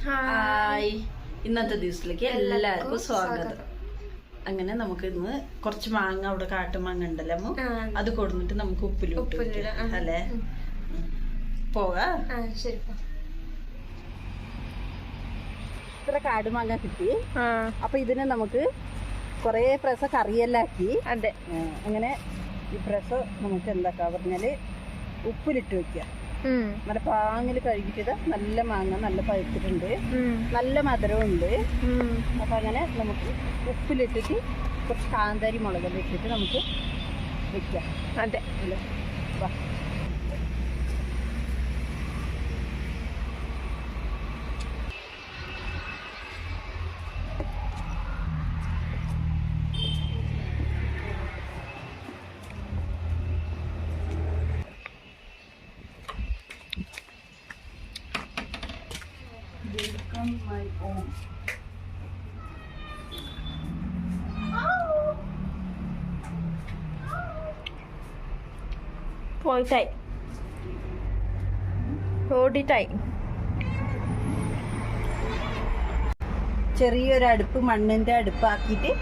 Hi, ഇന്നത്തെ ദിവസത്തിലേക്ക് എല്ലാവർക്കും സ്വാഗതം. അങ്ങനെ നമുക്ക് ഇന്ന് കുറച്ച് മാങ്ങ, അവിടെ കാട്ടുമാങ്ങ ഉണ്ടല്ലോ, അത് കൊടുത്തിട്ട് നമുക്ക് ഉപ്പിലിടാം അല്ലേ? പോകാ. ഇത്ര കാടുമാങ്ങ കിട്ടി. അപ്പൊ ഇതിനെ നമുക്ക് കൊറേ പ്രാവശ്യം കറിയെല്ലാക്കി. അതെ, അങ്ങനെ ഈ പ്രാവശ്യം നമുക്ക് എന്താക്കാ പറഞ്ഞാല് ഉപ്പിലിട്ട് വെക്കുക. നല്ല പാങ്ങില് കഴുകിട്ടത് നല്ല മാങ്ങ, നല്ല പഴുത്തിട്ടുണ്ട്, നല്ല മധുരവും ഉണ്ട്. അപ്പൊ അങ്ങനെ നമുക്ക് ഉപ്പിലിട്ടിട്ട് കുറച്ച് കാന്താരി മുളകെല്ലാം ഇട്ടിട്ട് നമുക്ക് വെക്കാം. അതെ, വാ. Welcome my home. പോയിട്ടായി ഓടിട്ടായി. ചെറിയൊരു അടുപ്പ്, മണ്ണിന്റെ അടുപ്പാക്കിയിട്ട്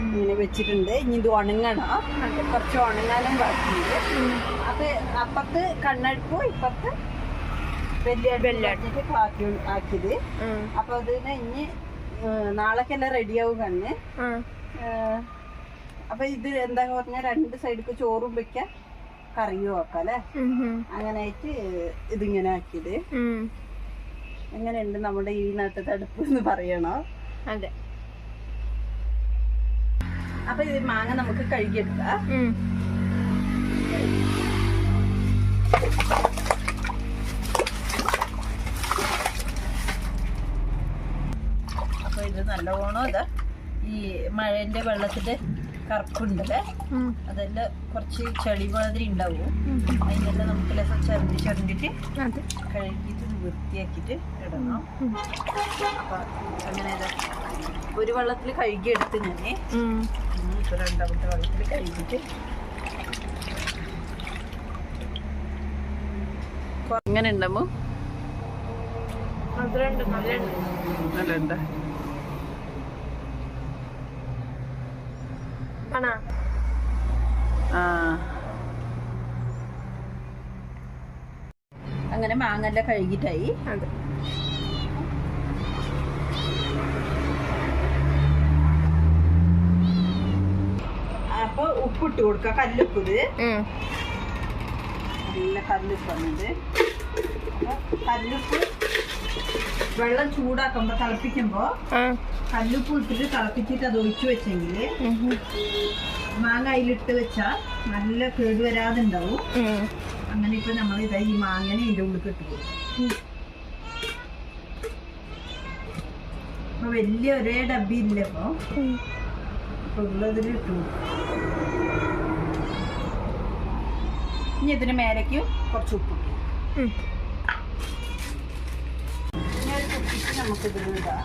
ഇങ്ങനെ വെച്ചിട്ടുണ്ട്. ഇനി ഇത് ഉണങ്ങണം, കുറച്ച് ഉണങ്ങാനും ബാക്കിയുണ്ട്. അത് അപ്പുറത്ത് കണ്ണടുപ്പ്, ഇപ്പുറത്ത് വലിയ ആക്കിയത്. അപ്പൊ അതിന് ഇനി നാളേക്കെല്ലാം റെഡിയാവും കണ്ണ്. അപ്പൊ ഇത് എന്താ പറഞ്ഞാൽ രണ്ട് സൈഡിക്ക് ചോറും വെക്കാം, കറിയും വെക്കാം അല്ലെ. അങ്ങനെ ആയിട്ട് ഇതിങ്ങനെ ആക്കിയത്. എങ്ങനെയുണ്ട് നമ്മുടെ ഈ നാട്ടിലത്തെ അടുപ്പ് എന്ന് പറയണോ? അതെ. അപ്പൊ ഇത് മാങ്ങ നമുക്ക് കഴുകിയെടുക്കാം. അപ്പൊ ഇത് നല്ലോണം ഇതാ ഈ മഴന്റെ വെള്ളത്തിന്റെ കറുപ്പുണ്ടല്ലേ, അതെല്ലാം കുറച്ച് ചെളി മാതിരി ഉണ്ടാവും. അതിനെല്ലാം നമുക്ക് ലേശം ചരണ്ടിട്ട് കഴുകിയിട്ട് വൃത്തിയാക്കിയിട്ട് ഇടണം. അപ്പൊ അങ്ങനെ ഒരു വെള്ളത്തിൽ കഴുകിയെടുത്ത് ഞാന് ഇപ്പൊ രണ്ടാമത്തെ വെള്ളത്തിൽ കഴുകിയിട്ട് ഇങ്ങനെ ഉണ്ടാമോ? നല്ലുണ്ട്. അങ്ങനെ മാങ്ങെല്ലാം കഴുകിട്ടായി. അപ്പൊ ഉപ്പിട്ട് കൊടുക്ക, കല്ലുപ്പ്. നല്ല കല്ലുപ്പ് വന്നത്. കല്ലുപ്പ് വെള്ളം ചൂടാക്കുമ്പോ, തിളപ്പിക്കുമ്പോ കല്ലുപ്പ് ഇട്ടിട്ട് തിളപ്പിച്ചിട്ട് അത് ഒഴിച്ചു വെച്ചെങ്കില് മാങ്ങ അതിലിട്ട് വെച്ചാ നല്ല കേടുവരാതെ ഉണ്ടാവും. അങ്ങനെ ഇപ്പൊ നമ്മൾ ഇതാ ഈ മാങ്ങനെ ഇതിന്റെ ഉള്ളിൽ ഇട്ട് അപ്പൊ വലിയ ഒരേ ഡബ്ബി ഇല്ല ഇപ്പൊ ഉള്ളതിൽ ഇട്ടു. ഇനി ഇതിന് മേലേക്ക് കുറച്ച് ഉപ്പ് കുട്ടിക്ക് നമുക്ക് ഇതിൽ ഇടാം.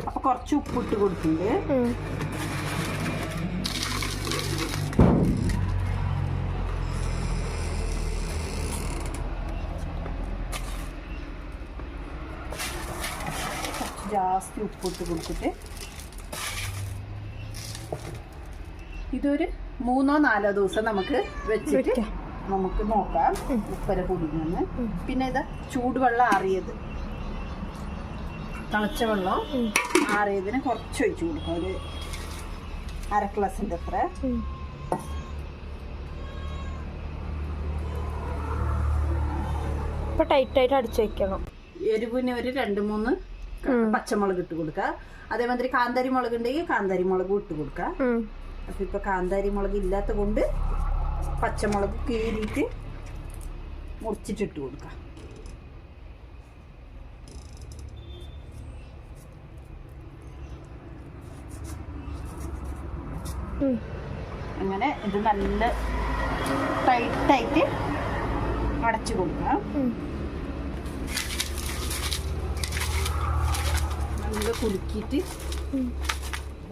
അപ്പൊ കുറച്ച് ഉപ്പിട്ട് കൊടുത്തിട്ടുണ്ട്. ജാസ്തി ഉപ്പിട്ട് കൊടുത്തിട്ട് ഇതൊരു 3-4 ദിവസം നമുക്ക് വെച്ചിട്ട് നമുക്ക് നോക്കാം ഉപ്പര കുടിക്കുന്നു. പിന്നെ ഇത് ചൂടുവെള്ളം ആറിയത്, തിളച്ച വെള്ളം ആറിയതിന് കുറച്ച് ഒഴിച്ചു കൊടുക്കാം, ഒരു 1/2 ഗ്ലാസിന്റെ അത്ര. ഇപ്പൊ ടൈറ്റായിട്ട് അടിച്ചു വെക്കണം. എരിവിന് ഒരു 2-3 പച്ചമുളക് ഇട്ട് കൊടുക്കുക. അതേമാതിരി കാന്താരി മുളക് ഉണ്ടെങ്കിൽ കാന്താരി മുളകും ഇട്ട് കൊടുക്കുക. അപ്പൊ ഇപ്പൊ കാന്താരി മുളക് ഇല്ലാത്ത കൊണ്ട് പച്ചമുളക് കീറിയിട്ട് മുറിച്ചിട്ടിട്ട് കൊടുക്കുക. അങ്ങനെ ഇത് നല്ല ടൈറ്റായിട്ട് അടച്ചു കൊടുക്കാം. നല്ല കുലുക്കിയിട്ട്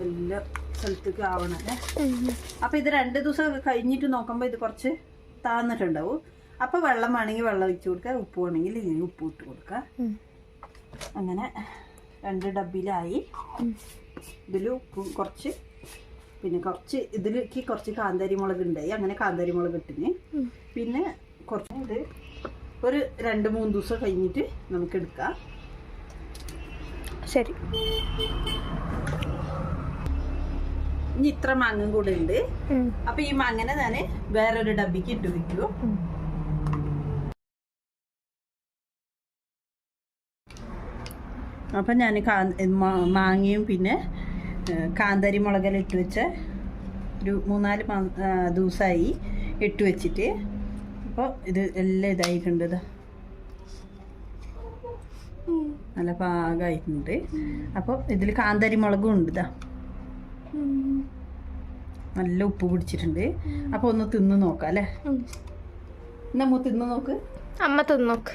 എല്ലാ സ്ഥലത്തേക്ക് ആവണല്ലേ. അപ്പൊ ഇത് 2 ദിവസം കഴിഞ്ഞിട്ട് നോക്കുമ്പോ ഇത് കുറച്ച് താന്നിട്ടുണ്ടാവും. അപ്പൊ വെള്ളം വേണമെങ്കിൽ വെള്ളം ഒഴിച്ചു കൊടുക്കുക, ഉപ്പ് വേണമെങ്കിൽ ഇങ്ങനെ ഉപ്പ് ഇട്ട് കൊടുക്കുക. അങ്ങനെ 2 ഡബ്ബിലായി. ഇതിൽ ഉപ്പും കുറച്ച്, പിന്നെ കുറച്ച് ഇതിലേക്ക് കുറച്ച് കാന്താരി മുളക് ഉണ്ടായി. അങ്ങനെ കാന്താരി മുളക് ഇട്ടിന്. പിന്നെ കുറച്ച് ഇത് ഒരു 2-3 ദിവസം കഴിഞ്ഞിട്ട് നമുക്ക് എടുക്കാം. ശരി. ഇനി ഇത്ര മാങ്ങ കൂടെ ഉണ്ട്. അപ്പൊ ഈ മാങ്ങനെ ഞാൻ വേറൊരു ഡബ്ബിക്ക് ഇട്ട് വെക്കൂ. അപ്പൊ ഞാൻ മാങ്ങയും പിന്നെ കാന്താരി മുളകെല്ലാം ഇട്ട് വെച്ച ഒരു 3-4 ദിവസമായി ഇട്ട് വെച്ചിട്ട്. അപ്പോൾ ഇത് എല്ലാം ഇതായിട്ടുണ്ട്. ഇതാ നല്ല പാകമായിട്ടുണ്ട്. അപ്പോൾ ഇതിൽ കാന്താരി മുളകും ഉണ്ട്. ഇതാ നല്ല ഉപ്പ് പിടിച്ചിട്ടുണ്ട്. അപ്പോൾ ഒന്ന് തിന്ന് നോക്കാം അല്ലേ? നമ്മ തിന്ന് നോക്ക്. അമ്മ തിന്ന് നോക്ക്.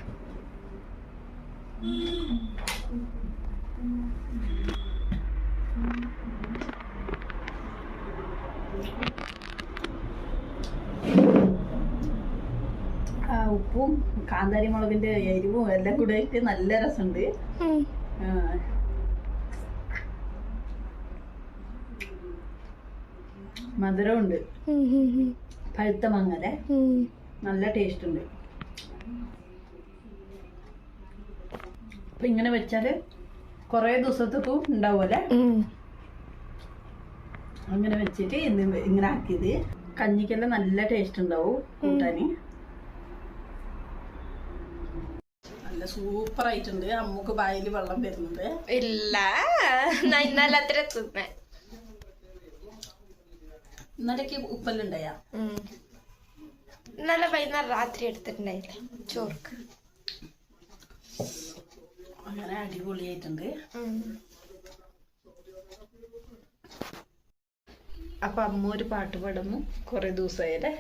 ഉപ്പും കാന്താരി മുളകിന്റെ എരിവും എല്ലാം കൂടെ ആയിട്ട് നല്ല രസമുണ്ട്. മധുരമുണ്ട്. പഴുത്ത മാങ്ങല്ലേ, നല്ല ടേസ്റ്റ് ഉണ്ട്. അപ്പൊ ഇങ്ങനെ വെച്ചാല് കൊറേ ദിവസത്തേക്കും ഉണ്ടാവുമല്ലേ. അങ്ങനെ വെച്ചിട്ട് ഇങ്ങനെ ആക്കിയത് കഞ്ഞിക്കെല്ലാം നല്ല ടേസ്റ്റ് ഉണ്ടാവും കൂട്ടാന്. നല്ല സൂപ്പർ ആയിട്ടുണ്ട്. അമ്മക്ക് വായില് വെള്ളം വരുന്നത് ഇല്ല. ഇന്നലെ അത്ര തിന്നെ. ഇന്നലേക്ക് ഉപ്പെല്ലാം ഉണ്ടായാ? ഇന്നലെ വൈകുന്നേരം രാത്രി എടുത്തിട്ടുണ്ടായില്ലേ ചോർക്ക്. അങ്ങനെ അടിപൊളിയായിട്ടുണ്ട്. അപ്പൊ അമ്മ ഒരു പാട്ട് പാടുന്നു. കൊറേ ദിവസമായല്ലേ?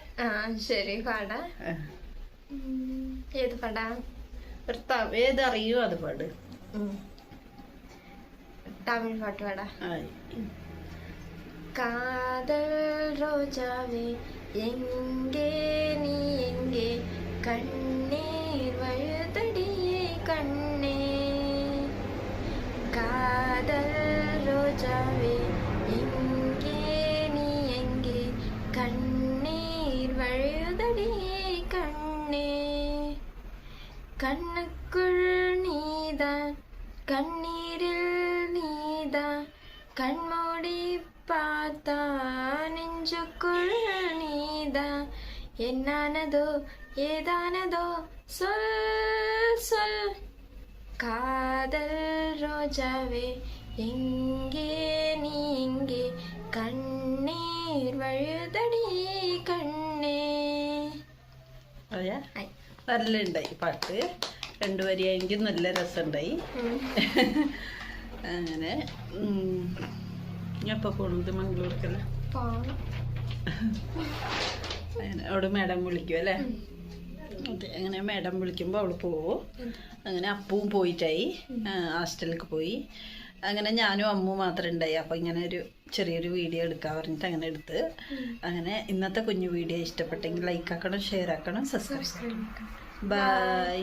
ശരി, പാടാ. ഏത് പാടാ? ഏത് അറിയോ അത് പാട്. തമിഴ് പാട്ട് പാടാ. കാതൽ ரோஜாவே எங்கே நீ எங்கே கண்ணீர் வழுதடியே கண்ணே காதல் ரோஜாவே எங்கே நீ எங்கே கண்ணீர் வழுதடியே கண்ணே கண்ணுக்குள் நீதான் கண்ணீரில் நீதான் கண்மூடி பார்த்தா நெஞ்சுக்குள் நீதான் என்னானதோ ஏதானதோ சொல் சொல் காதல் ரோஜாவே எங்கே நீ எங்கே கண்ணீர் വഴുതടി കണ്ണേ. അതെയാ, നല്ല ഉണ്ടായി പാട്ട്. 2 വരിയായെങ്കിൽ നല്ല രസമുണ്ടായി. അങ്ങനെ എപ്പോൾ പോണത്? മംഗളൂർക്കല്ലേ? അങ്ങനെ അവിടെ മേഡം വിളിക്കും അല്ലേ? അതെ, അങ്ങനെ മേഡം വിളിക്കുമ്പോൾ അവൾ പോവും. അങ്ങനെ അപ്പവും പോയിട്ടായി, ഹോസ്റ്റലിലേക്ക് പോയി. അങ്ങനെ ഞാനും അമ്മു മാത്രമേ ഉണ്ടായി. അപ്പോൾ ഇങ്ങനെ ഒരു ചെറിയൊരു വീഡിയോ എടുക്കാൻ പറഞ്ഞിട്ട് അങ്ങനെ എടുത്ത്. അങ്ങനെ ഇന്നത്തെ കുഞ്ഞു വീഡിയോ ഇഷ്ടപ്പെട്ടെങ്കിൽ ലൈക്ക് ആക്കണം, ഷെയർ ആക്കണം, സബ്സ്ക്രൈബ്. ബൈ.